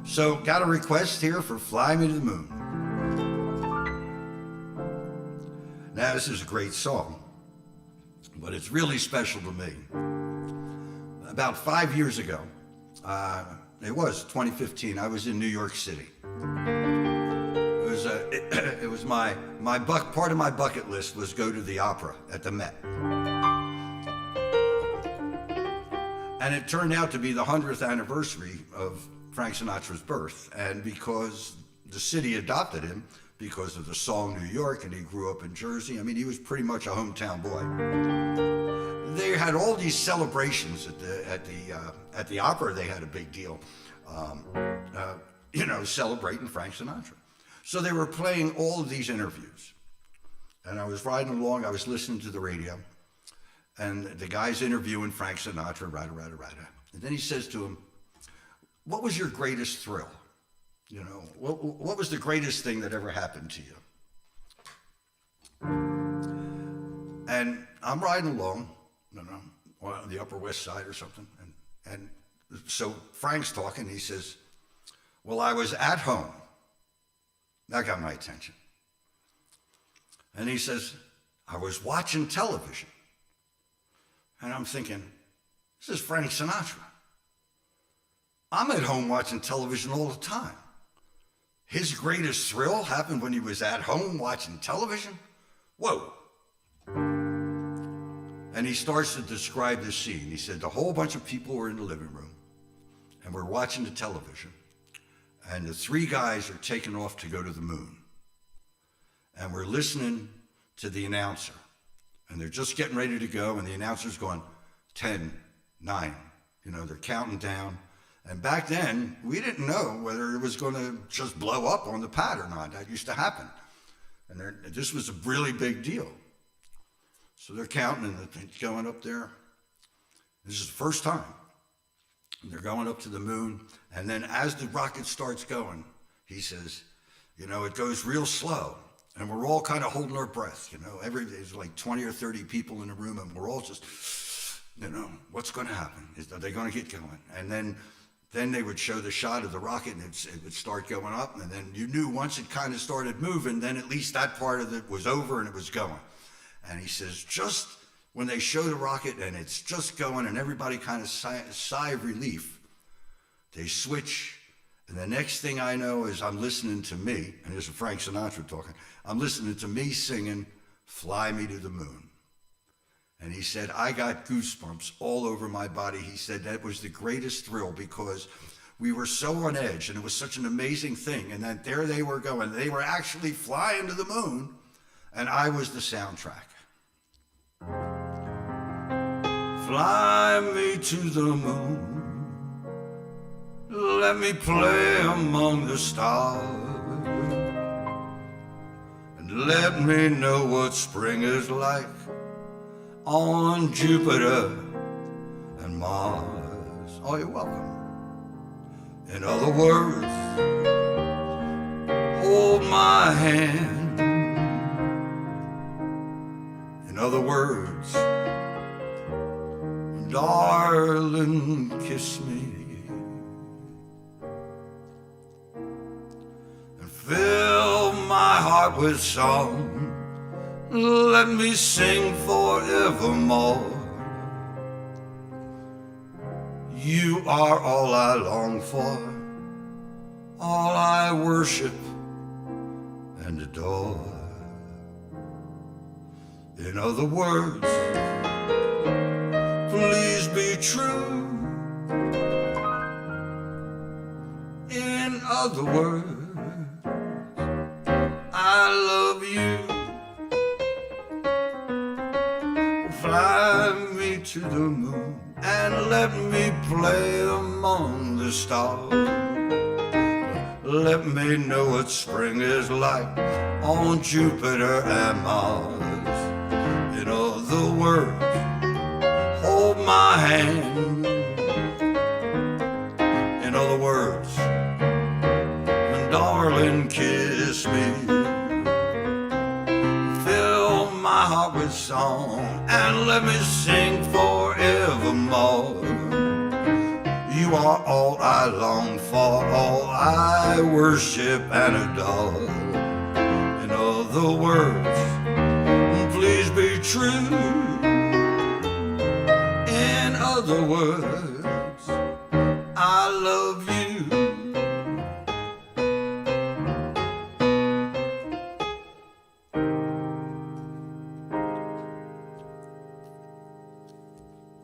So, got a request here for Fly Me to the Moon. Now, this is a great song, but it's really special to me. About 5 years ago, it was 2015, I was in New York City. It was part of my bucket list was go to the opera at the Met. And it turned out to be the 100th anniversary of Frank Sinatra's birth. And because the city adopted him, because of the song New York, and he grew up in Jersey, I mean, he was pretty much a hometown boy. They had all these celebrations at the opera. They had a big deal, celebrating Frank Sinatra. So they were playing all of these interviews. And I was riding along, I was listening to the radio, and the guy's interviewing Frank Sinatra, rada. And then he says to him, "What was your greatest thrill? You know, what was the greatest thing that ever happened to you?" And I'm riding along, on the Upper West Side or something. And so Frank's talking, he says, "Well, I was at home." That got my attention. And he says, "I was watching television." And I'm thinking, this is Frank Sinatra. I'm at home watching television all the time. His greatest thrill happened when he was at home watching television? Whoa. And he starts to describe this scene. He said the whole bunch of people were in the living room and we're watching the television. And the three guys are taking off to go to the moon. And we're listening to the announcer. And they're just getting ready to go, and the announcer's going, 10, 9. They're counting down. And back then, we didn't know whether it was going to just blow up on the pad or not. That used to happen. And this was a really big deal. So they're counting, and the thing's going up there. This is the first time. They're going up to the moon, and then as the rocket starts going, he says, it goes real slow, and we're all kind of holding our breath, there's like 20 or 30 people in the room, and we're all just, what's going to happen? Are they going to get going? And then they would show the shot of the rocket, and it would start going up, and then you knew once it kind of started moving, then at least that part of it was over and it was going. And he says, just when they show the rocket and it's just going and everybody kind of sigh of relief, they switch. And the next thing I know is I'm listening to me, and this is Frank Sinatra talking, I'm listening to me singing, "Fly Me to the Moon." And he said, I got goosebumps all over my body. He said that was the greatest thrill because we were so on edge and it was such an amazing thing. And then there they were going, they were actually flying to the moon, and I was the soundtrack. Fly me to the moon, let me play among the stars, and let me know what spring is like on Jupiter and Mars. Oh, you're welcome. In other words, hold my hand. In other words, darling, kiss me and fill my heart with song. Let me sing forevermore. You are all I long for, all I worship and adore. In other words, please be true. In other words, I love you. Fly me to the moon and let me play among the stars. Let me know what spring is like on Jupiter and Mars. In other words, hold my hand. In other words, darling, kiss me. Fill my heart with song and let me sing forevermore. You are all I long for, all I worship Anadol. In other words, please be true. In other words,